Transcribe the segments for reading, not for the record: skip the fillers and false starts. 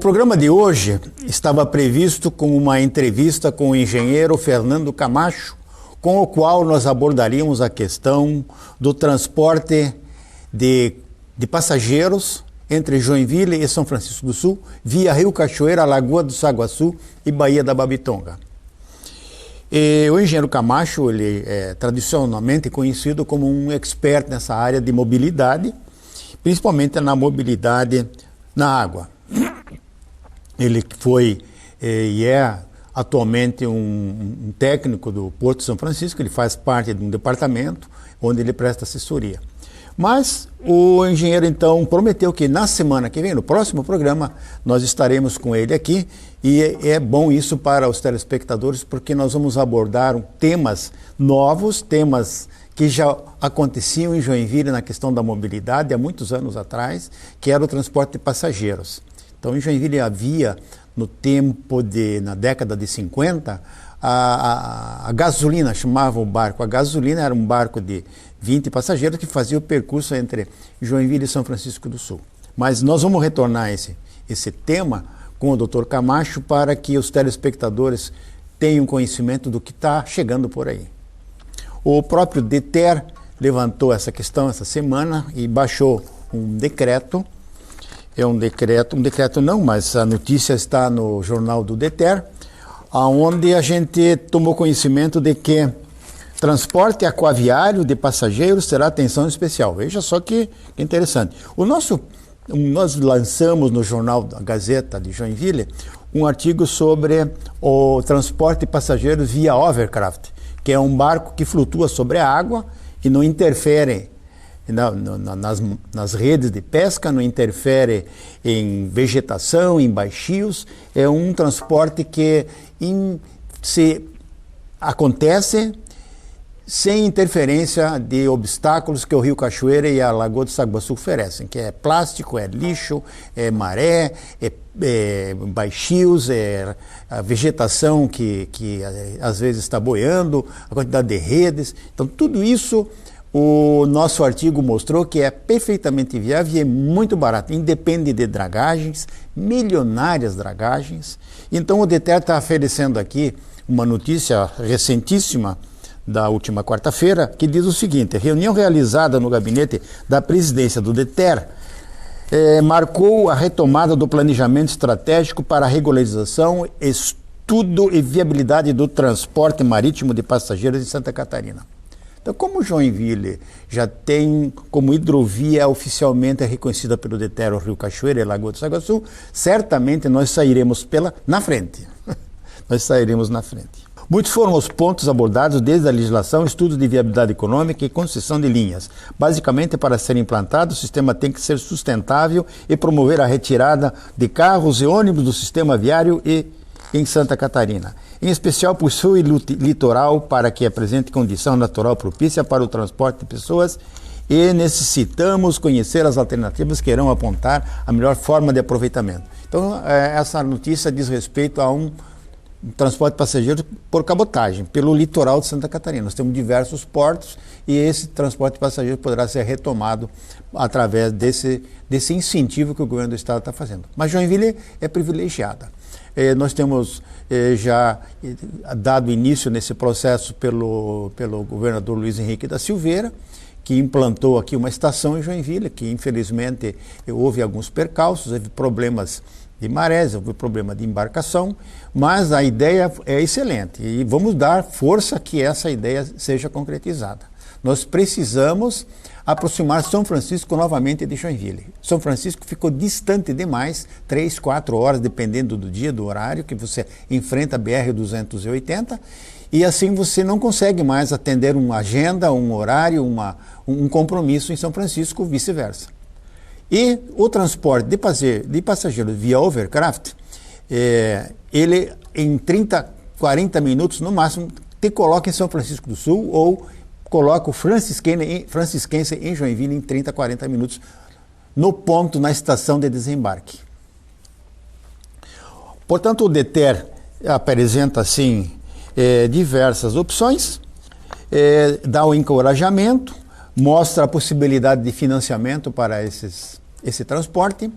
programa de hoje estava previsto com uma entrevista com o engenheiro Fernando Camacho, com o qual nós abordaríamos a questão do transporte de passageiros entre Joinville e São Francisco do Sul, via Rio Cachoeira, Lagoa do Saguaçu e Baía da Babitonga. E o engenheiro Camacho, ele é tradicionalmente conhecido como um expert nessa área de mobilidade, principalmente na mobilidade na água. Ele foi e é atualmente um técnico do Porto de São Francisco, ele faz parte de um departamento onde ele presta assessoria. Mas o engenheiro então prometeu que na semana que vem, no próximo programa, nós estaremos com ele aqui, e é bom isso para os telespectadores, porque nós vamos abordar temas novos, temas que já aconteciam em Joinville na questão da mobilidade há muitos anos atrás, que era o transporte de passageiros. Então, em Joinville havia, na década de 50, a gasolina, chamava o barco. A gasolina era um barco de 20 passageiros que fazia o percurso entre Joinville e São Francisco do Sul. Mas nós vamos retornar esse tema com o Dr. Camacho para que os telespectadores tenham conhecimento do que está chegando por aí. O próprio DETER levantou essa questão essa semana e baixou um decreto. É um decreto não, mas a notícia está no jornal do DETER, onde a gente tomou conhecimento de que transporte aquaviário de passageiros terá atenção especial. Veja só que interessante. Nós lançamos no jornal da Gazeta de Joinville um artigo sobre o transporte de passageiros via hovercraft, que é um barco que flutua sobre a água e não interfere nas redes de pesca, não interfere em vegetação, em baixios. É um transporte que acontece sem interferência de obstáculos que o Rio Cachoeira e a Lagoa do Saguaçu oferecem, que é plástico, é lixo, é maré, é baixios, é a vegetação que às vezes está boiando, a quantidade de redes. Então, tudo isso o nosso artigo mostrou que é perfeitamente viável e é muito barato, independe de dragagens, milionárias dragagens. Então o DETER está oferecendo aqui uma notícia recentíssima da última quarta-feira, que diz o seguinte: reunião realizada no gabinete da presidência do DETER marcou a retomada do planejamento estratégico para a regularização, estudo e viabilidade do transporte marítimo de passageiros em Santa Catarina. Então, como Joinville já tem como hidrovia oficialmente reconhecida pelo DETER o Rio Cachoeira e Lagoa do Saguaçu, certamente nós sairemos na frente. Nós sairemos na frente. Muitos foram os pontos abordados desde a legislação, estudo de viabilidade econômica e concessão de linhas. Basicamente, para ser implantado, o sistema tem que ser sustentável e promover a retirada de carros e ônibus do sistema viário em Santa Catarina. Em especial, possui litoral para que apresente condição natural propícia para o transporte de pessoas, e necessitamos conhecer as alternativas que irão apontar a melhor forma de aproveitamento. Então, essa notícia diz respeito a um transporte de passageiros por cabotagem, pelo litoral de Santa Catarina. Nós temos diversos portos e esse transporte de passageiros poderá ser retomado através desse incentivo que o governo do estado está fazendo. Mas Joinville é privilegiada. Nós temos já dado início nesse processo pelo governador Luiz Henrique da Silveira, que implantou aqui uma estação em Joinville, que infelizmente houve alguns percalços, houve problemas de marés, houve problema de embarcação, mas a ideia é excelente e vamos dar força que essa ideia seja concretizada. Nós precisamos aproximar São Francisco novamente de Joinville. São Francisco ficou distante demais, 3, 4 horas, dependendo do dia, do horário que você enfrenta a BR-280, e assim você não consegue mais atender uma agenda, um horário, um compromisso em São Francisco, vice-versa. E o transporte de passageiros via overcraft, ele em 30, 40 minutos no máximo, te coloca em São Francisco do Sul ou coloca o francisquense em Joinville em 30, 40 minutos no ponto, na estação de desembarque. Portanto, o DETER apresenta, assim, diversas opções, dá o encorajamento, mostra a possibilidade de financiamento para esse transporte,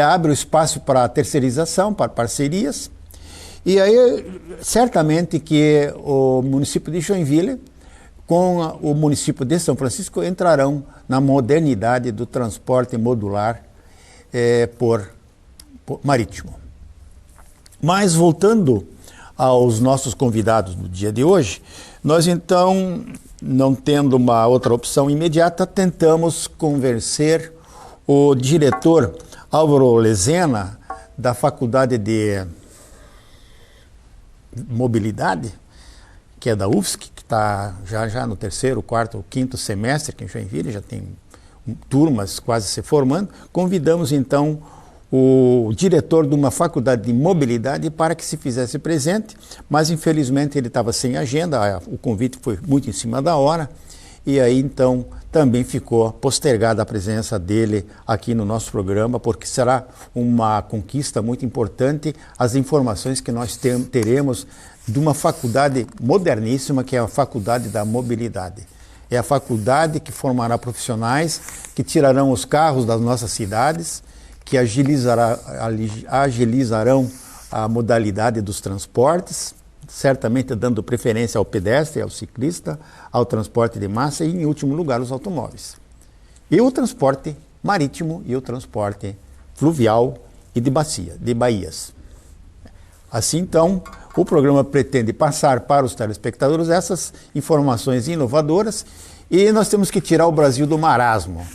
abre o espaço para terceirização, para parcerias. E aí, certamente que o município de Joinville, com o município de São Francisco, entrarão na modernidade do transporte modular por marítimo. Mas, voltando aos nossos convidados do dia de hoje, nós então, não tendo uma outra opção imediata, tentamos convencer o diretor Álvaro Lezena, da Faculdade de Mobilidade, que é da UFSC, que está já no terceiro, quarto, quinto semestre aqui em Joinville, já tem turmas quase se formando. Convidamos então o diretor de uma faculdade de mobilidade para que se fizesse presente, mas infelizmente ele estava sem agenda, o convite foi muito em cima da hora, e aí então também ficou postergada a presença dele aqui no nosso programa, porque será uma conquista muito importante as informações que nós teremos de uma faculdade moderníssima, que é a Faculdade da Mobilidade. É a faculdade que formará profissionais que tirarão os carros das nossas cidades, que agilizarão a modalidade dos transportes, certamente dando preferência ao pedestre, ao ciclista, ao transporte de massa e, em último lugar, os automóveis. E o transporte marítimo e o transporte fluvial e de baías. Assim, então, o programa pretende passar para os telespectadores essas informações inovadoras e nós temos que tirar o Brasil do marasmo.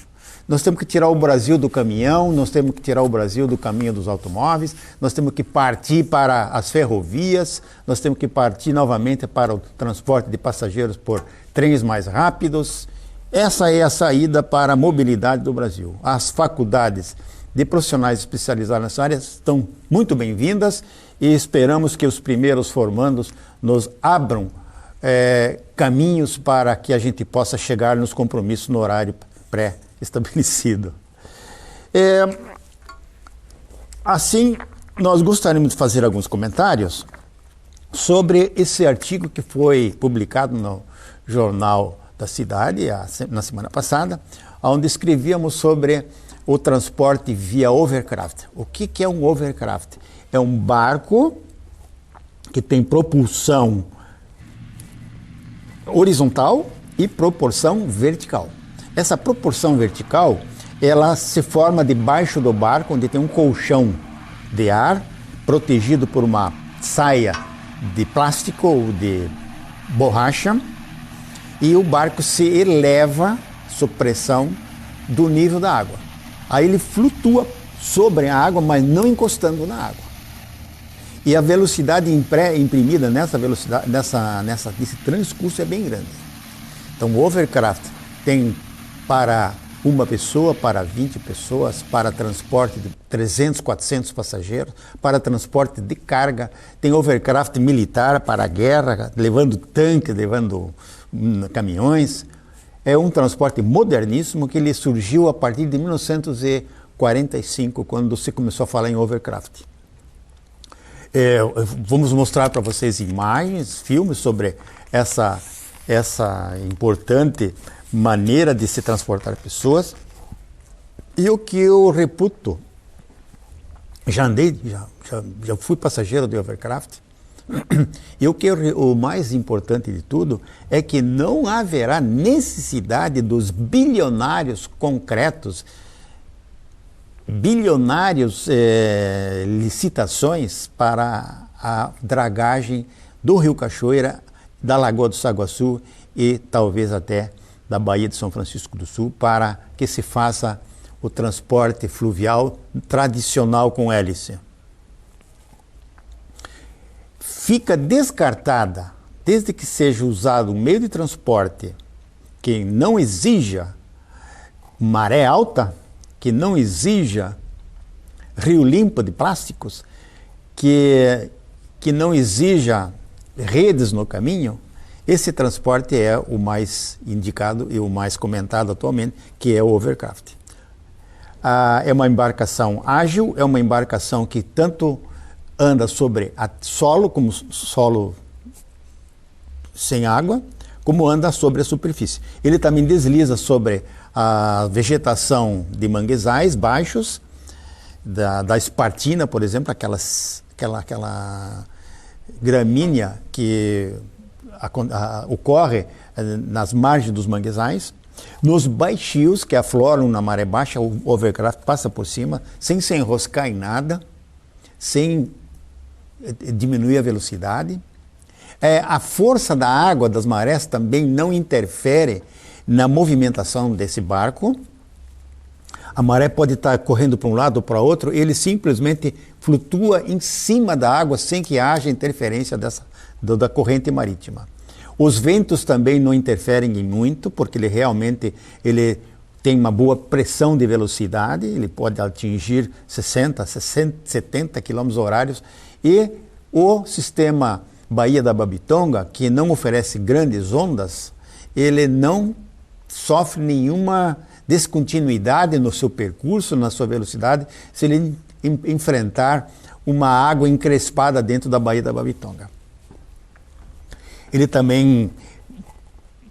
Nós temos que tirar o Brasil do caminhão, nós temos que tirar o Brasil do caminho dos automóveis, nós temos que partir para as ferrovias, nós temos que partir novamente para o transporte de passageiros por trens mais rápidos. Essa é a saída para a mobilidade do Brasil. As faculdades de profissionais especializados nessa área estão muito bem-vindas e esperamos que os primeiros formandos nos abram caminhos para que a gente possa chegar nos compromissos no horário pré-estabelecido. Assim, nós gostaríamos de fazer alguns comentários sobre esse artigo que foi publicado no Jornal da Cidade na semana passada, onde escrevíamos sobre o transporte via overcraft. O que é um overcraft? É um barco que tem propulsão horizontal e propulsão vertical. Essa propulsão vertical, ela se forma debaixo do barco, onde tem um colchão de ar, protegido por uma saia de plástico ou de borracha, e o barco se eleva sob pressão do nível da água. Aí ele flutua sobre a água, mas não encostando na água. E a velocidade imprimida nesse transcurso é bem grande. Então o overcraft tem para uma pessoa, para 20 pessoas, para transporte de 300, 400 passageiros, para transporte de carga, tem overcraft militar para a guerra, levando tanques, levando caminhões. É um transporte moderníssimo que ele surgiu a partir de 1945, quando se começou a falar em overcraft. Vamos mostrar para vocês imagens, filmes sobre essa importante maneira de se transportar pessoas. E o que eu reputo, já fui passageiro de overcraft, e o mais importante de tudo é que não haverá necessidade dos bilionários concretos, licitações para a dragagem do Rio Cachoeira, da Lagoa do Saguaçu e talvez até da Baía de São Francisco do Sul, para que se faça o transporte fluvial tradicional com hélice. Fica descartada, desde que seja usado um meio de transporte que não exija maré alta, que não exija rio limpo de plásticos, que não exija redes no caminho. Esse transporte é o mais indicado e o mais comentado atualmente, que é o overcraft. É uma embarcação ágil, é uma embarcação que tanto anda sobre solo, como solo sem água, como anda sobre a superfície. Ele também desliza sobre a vegetação de manguezais baixos, da espartina, por exemplo, aquela gramínea que ocorre nas margens dos manguezais. Nos baixios, que afloram na maré baixa, o overcraft passa por cima, sem se enroscar em nada, sem diminuir a velocidade. A força da água das marés também não interfere na movimentação desse barco. A maré pode estar correndo para um lado ou para outro, ele simplesmente flutua em cima da água sem que haja interferência da corrente marítima. Os ventos também não interferem em muito, porque ele tem uma boa pressão de velocidade, ele pode atingir 60, 70 km horários. E o sistema Baía da Babitonga, que não oferece grandes ondas, ele não sofre nenhuma descontinuidade no seu percurso, na sua velocidade, se ele enfrentar uma água encrespada dentro da Baía da Babitonga. Ele também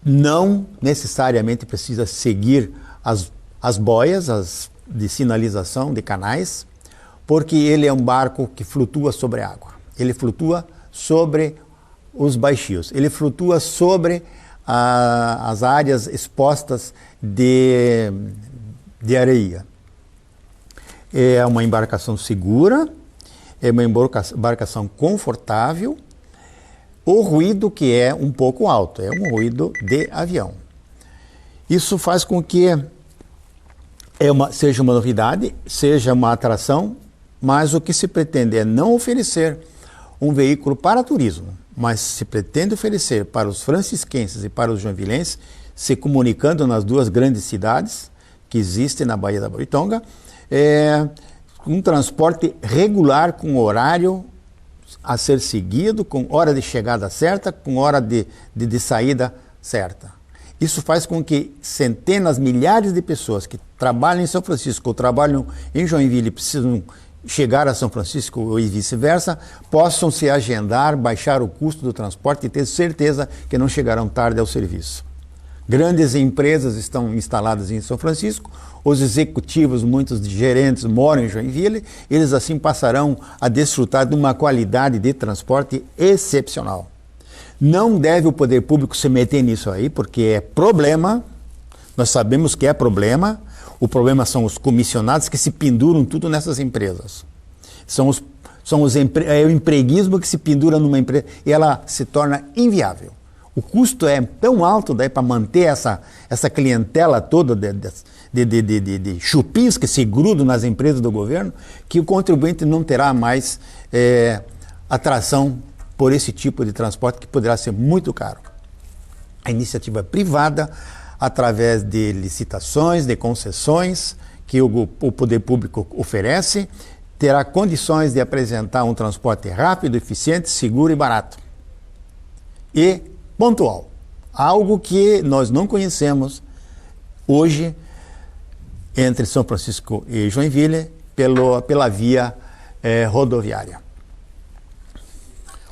não necessariamente precisa seguir as boias de sinalização de canais, porque ele é um barco que flutua sobre a água. Ele flutua sobre os baixios, ele flutua sobre as áreas expostas de areia. É uma embarcação segura, é uma embarcação confortável. O ruído que é um pouco alto, é um ruído de avião. Isso faz com que seja uma novidade, seja uma atração, mas o que se pretende é não oferecer um veículo para turismo, mas se pretende oferecer para os francisquenses e para os joinvilenses, se comunicando nas duas grandes cidades que existem na Baía da Babitonga, um transporte regular com horário a ser seguido, com hora de chegada certa, com hora de saída certa. Isso faz com que centenas, milhares de pessoas que trabalham em São Francisco ou trabalham em Joinville e precisam chegar a São Francisco e vice-versa, possam se agendar, baixar o custo do transporte e ter certeza que não chegarão tarde ao serviço. Grandes empresas estão instaladas em São Francisco, os executivos, muitos gerentes moram em Joinville, eles assim passarão a desfrutar de uma qualidade de transporte excepcional. Não deve o poder público se meter nisso aí, porque é problema, nós sabemos que é problema. O problema são os comissionados que se penduram tudo nessas empresas. É o empreguismo que se pendura numa empresa e ela se torna inviável. O custo é tão alto daí para manter essa clientela toda de chupins que se grudam nas empresas do governo, que o contribuinte não terá mais atração por esse tipo de transporte que poderá ser muito caro. A iniciativa privada, através de licitações, de concessões que o poder público oferece, terá condições de apresentar um transporte rápido, eficiente, seguro e barato. E pontual. Algo que nós não conhecemos hoje entre São Francisco e Joinville pela via rodoviária.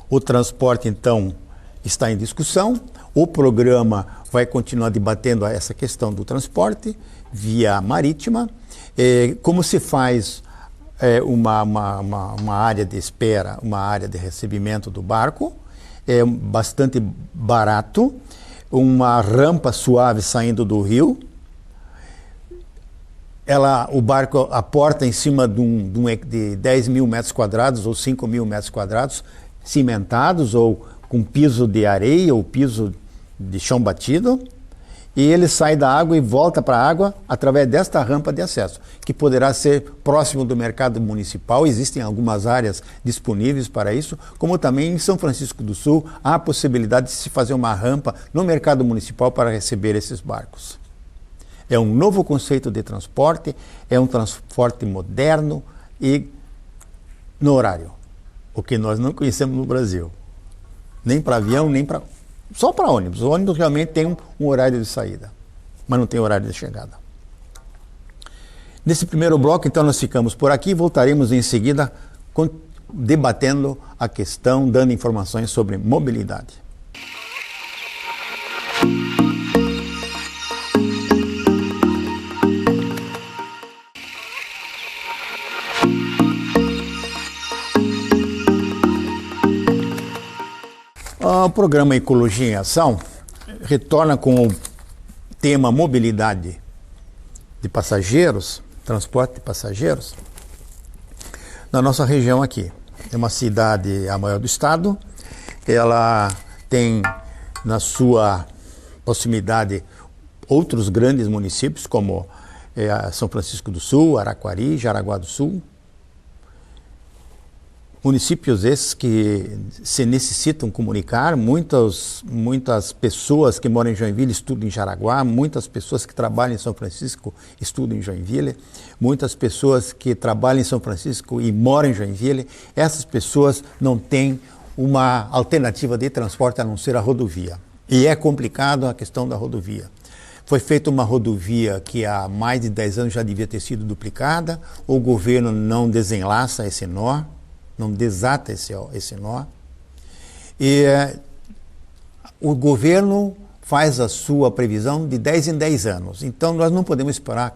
O transporte, então, está em discussão. O programa vai continuar debatendo essa questão do transporte via marítima. Como se faz uma área de espera, uma área de recebimento do barco, é bastante barato, uma rampa suave saindo do rio. O barco aporta em cima de 10 mil metros quadrados ou 5 mil metros quadrados, cimentados ou com piso de areia ou piso de chão batido, e ele sai da água e volta para a água através desta rampa de acesso, que poderá ser próximo do mercado municipal. Existem algumas áreas disponíveis para isso, como também em São Francisco do Sul há a possibilidade de se fazer uma rampa no mercado municipal para receber esses barcos. É um novo conceito de transporte, é um transporte moderno e no horário, o que nós não conhecemos no Brasil. Nem para avião, nem para... Só para ônibus. O ônibus realmente tem um horário de saída, mas não tem horário de chegada. Nesse primeiro bloco, então, nós ficamos por aqui e voltaremos em seguida debatendo a questão, dando informações sobre mobilidade. O programa Ecologia em Ação retorna com o tema mobilidade de passageiros, transporte de passageiros, na nossa região aqui. É uma cidade a maior do estado, ela tem na sua proximidade outros grandes municípios, como São Francisco do Sul, Araquari, Jaraguá do Sul. Municípios esses que se necessitam comunicar, muitas pessoas que moram em Joinville estudam em Jaraguá, muitas pessoas que trabalham em São Francisco estudam em Joinville, muitas pessoas que trabalham em São Francisco e moram em Joinville, essas pessoas não têm uma alternativa de transporte a não ser a rodovia. E é complicado a questão da rodovia. Foi feita uma rodovia que há mais de 10 anos já devia ter sido duplicada, o governo não desenlaça esse nó, não desata esse nó. E o governo faz a sua previsão de 10 em 10 anos. Então nós não podemos esperar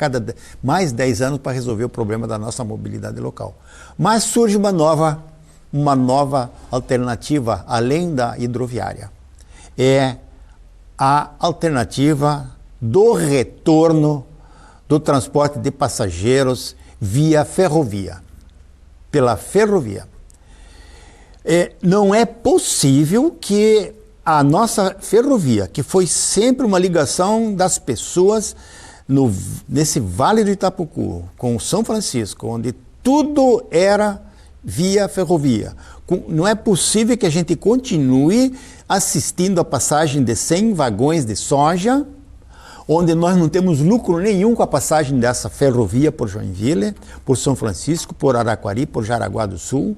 mais 10 anos para resolver o problema da nossa mobilidade local. Mas surge uma nova alternativa além da hidroviária. É a alternativa do retorno do transporte de passageiros via ferrovia, pela ferrovia. Não é possível que a nossa ferrovia, que foi sempre uma ligação das pessoas nesse Vale do Itapucu, com São Francisco, onde tudo era via ferrovia, não é possível que a gente continue assistindo a passagem de 100 vagões de soja, onde nós não temos lucro nenhum com a passagem dessa ferrovia por Joinville, por São Francisco, por Araquari, por Jaraguá do Sul.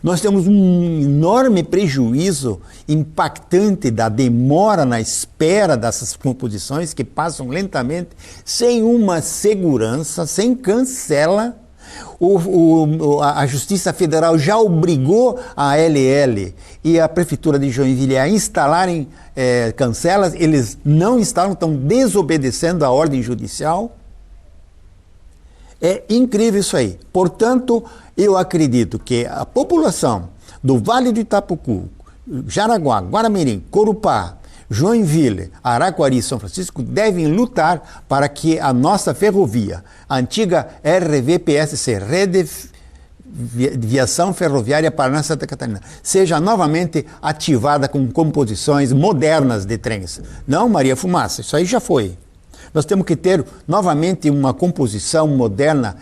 Nós temos um enorme prejuízo impactante da demora na espera dessas composições que passam lentamente, sem uma segurança, sem cancela. A Justiça Federal já obrigou a ALL e a Prefeitura de Joinville a instalarem cancelas, eles não instalam, estão desobedecendo a ordem judicial. É incrível isso aí. Portanto, eu acredito que a população do Vale do Itapucu, Jaraguá, Guaramirim, Corupá, Joinville, Araquari e São Francisco devem lutar para que a nossa ferrovia, a antiga RVPSC, Rede de Viação Ferroviária Paraná-Santa Catarina, seja novamente ativada com composições modernas de trens. Não, Maria Fumaça, isso aí já foi. Nós temos que ter novamente uma composição moderna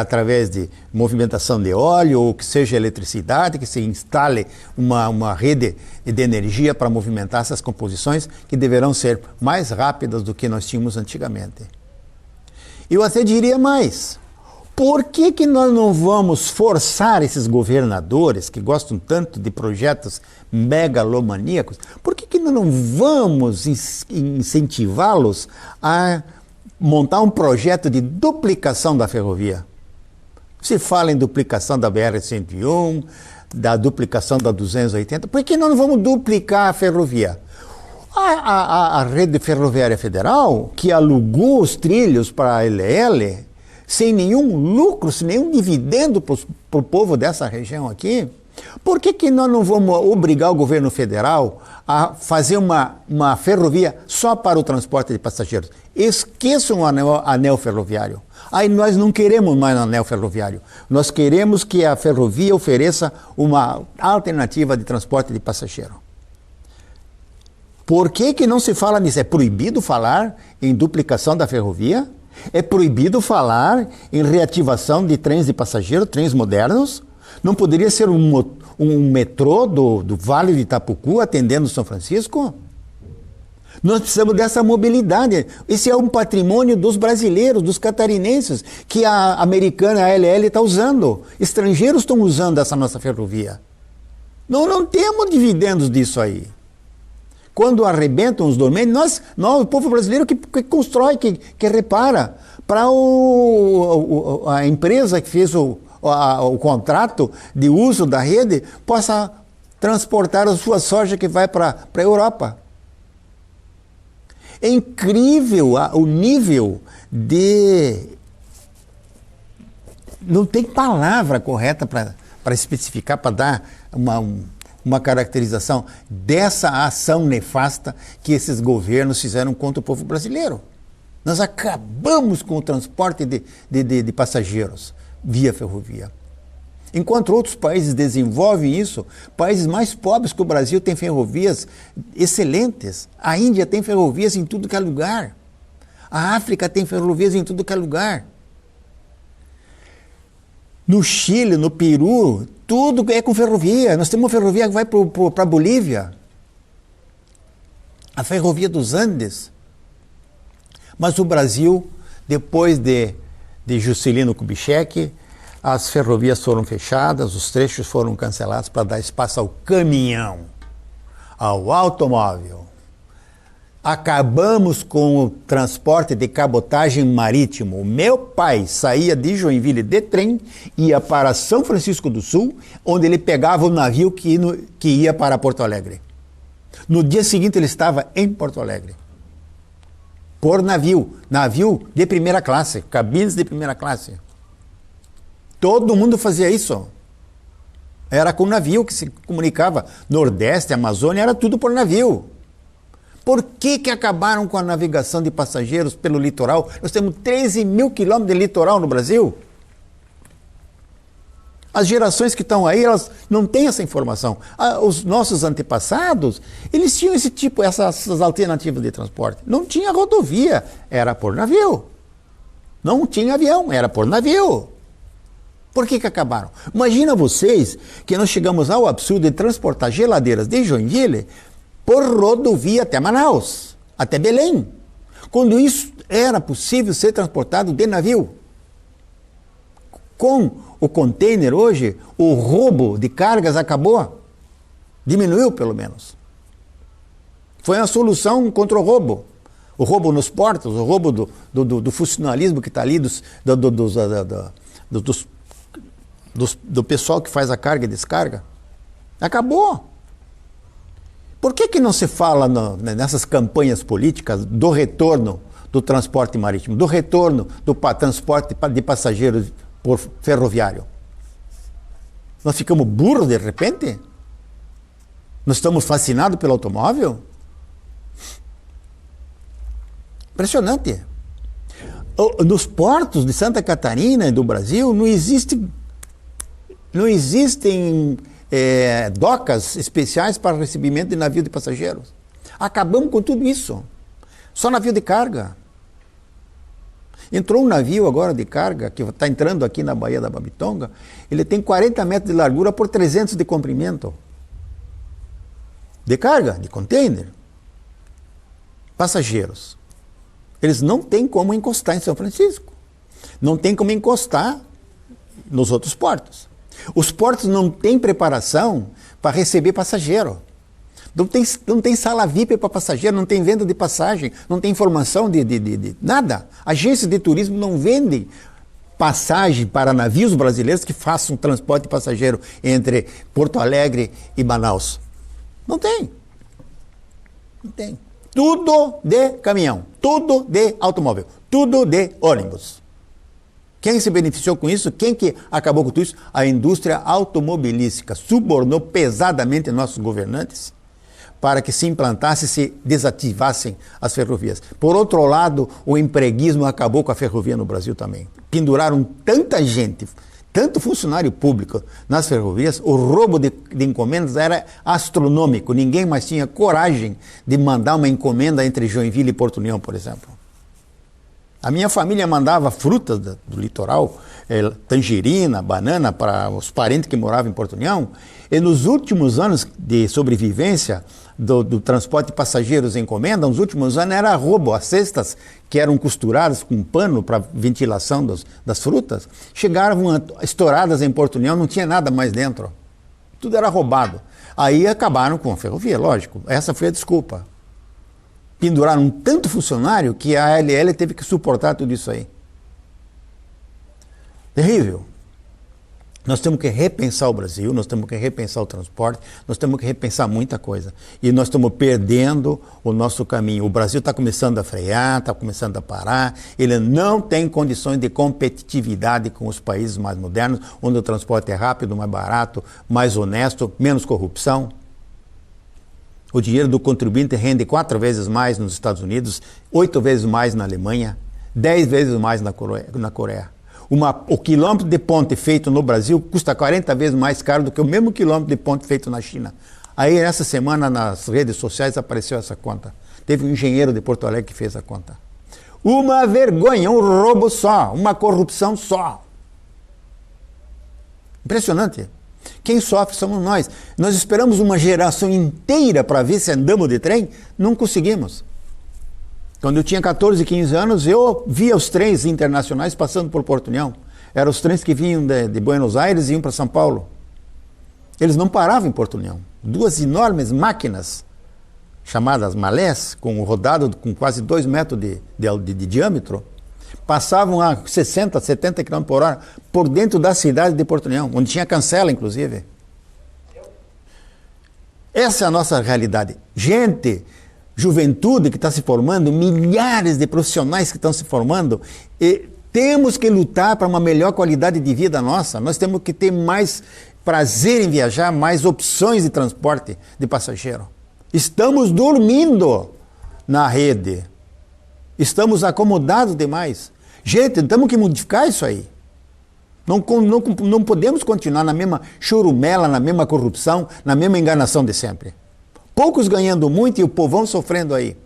através de movimentação de óleo, ou que seja eletricidade, que se instale uma rede de energia para movimentar essas composições que deverão ser mais rápidas do que nós tínhamos antigamente. Eu até diria mais. Por que nós não vamos forçar esses governadores que gostam tanto de projetos megalomaníacos? Por que nós não vamos incentivá-los a montar um projeto de duplicação da ferrovia? Se fala em duplicação da BR-101, da duplicação da 280, por que nós não vamos duplicar a ferrovia? A Rede Ferroviária Federal, que alugou os trilhos para a LL, sem nenhum lucro, sem nenhum dividendo para o povo dessa região aqui, por que nós não vamos obrigar o governo federal a fazer uma ferrovia só para o transporte de passageiros? Esqueçam o anel ferroviário. Aí nós não queremos mais o anel ferroviário. Nós queremos que a ferrovia ofereça uma alternativa de transporte de passageiro. Por que não se fala nisso? É proibido falar em duplicação da ferrovia? É proibido falar em reativação de trens de passageiro, trens modernos? Não poderia ser um metrô do Vale de Itapucu atendendo São Francisco? Nós precisamos dessa mobilidade. Esse é um patrimônio dos brasileiros, dos catarinenses, que a americana, a ALL, está usando. Estrangeiros estão usando essa nossa ferrovia. Não temos dividendos disso aí. Quando arrebentam os dormentes, nós o povo brasileiro que constrói, que repara. Para a empresa que fez o contrato de uso da rede, possa transportar a sua soja que vai para a Europa. É incrível o nível de... Não tem palavra correta para especificar, para dar uma caracterização dessa ação nefasta que esses governos fizeram contra o povo brasileiro. Nós acabamos com o transporte de passageiros via ferrovia. Enquanto outros países desenvolvem isso, países mais pobres que o Brasil têm ferrovias excelentes. A Índia tem ferrovias em tudo que é lugar. A África tem ferrovias em tudo que é lugar. No Chile, no Peru, tudo é com ferrovia. Nós temos uma ferrovia que vai para a Bolívia. A ferrovia dos Andes. Mas o Brasil, depois de Juscelino Kubitschek, as ferrovias foram fechadas, os trechos foram cancelados para dar espaço ao caminhão, ao automóvel. Acabamos com o transporte de cabotagem marítimo. Meu pai saía de Joinville de trem, ia para São Francisco do Sul, onde ele pegava o navio que ia para Porto Alegre. No dia seguinte ele estava em Porto Alegre. Por navio de primeira classe, cabines de primeira classe. Todo mundo fazia isso. Era com navio que se comunicava. Nordeste, Amazônia, era tudo por navio. Por que acabaram com a navegação de passageiros pelo litoral? Nós temos 13 mil quilômetros de litoral no Brasil. As gerações que estão aí, elas não têm essa informação. Os nossos antepassados, eles tinham essas alternativas de transporte. Não tinha rodovia, era por navio. Não tinha avião, era por navio. Por que acabaram? Imagina vocês que nós chegamos ao absurdo de transportar geladeiras de Joinville por rodovia até Manaus, até Belém. Quando isso era possível ser transportado de navio. Com o container hoje, o roubo de cargas acabou. Diminuiu, pelo menos. Foi uma solução contra o roubo. O roubo nos portos, o roubo do funcionalismo que está ali, do pessoal que faz a carga e descarga. Acabou. Por que não se fala nessas campanhas políticas do retorno do transporte marítimo, do retorno do transporte de passageiros por ferroviário? Nós ficamos burros de repente? Nós estamos fascinados pelo automóvel? Impressionante. Nos portos de Santa Catarina e do Brasil não existem docas especiais para recebimento de navio de passageiros. Acabamos com tudo isso. Só navio de carga. Entrou um navio agora de carga, que está entrando aqui na Baía da Babitonga, ele tem 40 metros de largura por 300 de comprimento. De carga, de container. Passageiros. Eles não têm como encostar em São Francisco. Não tem como encostar nos outros portos. Os portos não têm preparação para receber passageiro. Não tem sala VIP para passageiro, não tem venda de passagem, não tem informação de nada. Agências de turismo não vendem passagem para navios brasileiros que façam transporte de passageiro entre Porto Alegre e Manaus. Não tem. Não tem. Tudo de caminhão, tudo de automóvel, tudo de ônibus. Quem se beneficiou com isso? Quem que acabou com tudo isso? A indústria automobilística subornou pesadamente nossos governantes para que se implantassem, se desativassem as ferrovias. Por outro lado, o empreguismo acabou com a ferrovia no Brasil também. Penduraram tanta gente, tanto funcionário público nas ferrovias, o roubo de encomendas era astronômico. Ninguém mais tinha coragem de mandar uma encomenda entre Joinville e Porto União, por exemplo. A minha família mandava frutas do litoral, tangerina, banana, para os parentes que moravam em Porto União. E nos últimos anos de sobrevivência do transporte de passageiros em encomenda, nos últimos anos era roubo. As cestas que eram costuradas com pano para ventilação das frutas, chegavam estouradas em Porto União, não tinha nada mais dentro. Tudo era roubado. Aí acabaram com a ferrovia, lógico. Essa foi a desculpa. Penduraram tanto funcionário que a ALL teve que suportar tudo isso aí. Terrível. Nós temos que repensar o Brasil, nós temos que repensar o transporte, nós temos que repensar muita coisa. E nós estamos perdendo o nosso caminho. O Brasil está começando a frear, está começando a parar. Ele não tem condições de competitividade com os países mais modernos, onde o transporte é rápido, mais barato, mais honesto, menos corrupção. O dinheiro do contribuinte rende 4 vezes mais nos Estados Unidos, 8 vezes mais na Alemanha, 10 vezes mais na Coreia. O quilômetro de ponte feito no Brasil custa 40 vezes mais caro do que o mesmo quilômetro de ponte feito na China. Aí, essa semana, nas redes sociais, apareceu essa conta. Teve um engenheiro de Porto Alegre que fez a conta. Uma vergonha, um roubo só, uma corrupção só. Impressionante. Quem sofre somos nós. Nós esperamos uma geração inteira para ver se andamos de trem, não conseguimos. Quando eu tinha 14, 15 anos, eu via os trens internacionais passando por Porto União. Eram os trens que vinham de Buenos Aires e iam para São Paulo. Eles não paravam em Porto União. 2 enormes máquinas, chamadas malés, com rodado com quase 2 metros de diâmetro, passavam a 60, 70 km por hora por dentro da cidade de Porto União, onde tinha cancela, inclusive. Essa é a nossa realidade. Juventude que está se formando, milhares de profissionais que estão se formando, e temos que lutar para uma melhor qualidade de vida nossa. Nós temos que ter mais prazer em viajar, mais opções de transporte de passageiro. Estamos dormindo na rede. Estamos acomodados demais. Gente, temos que modificar isso aí. Não podemos continuar na mesma churumela, na mesma corrupção, na mesma enganação de sempre. Poucos ganhando muito e o povão sofrendo aí.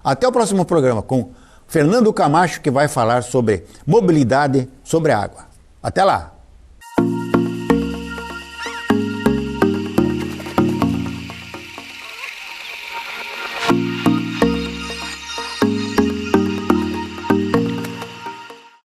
Até o próximo programa com Fernando Camacho, que vai falar sobre mobilidade sobre a água. Até lá!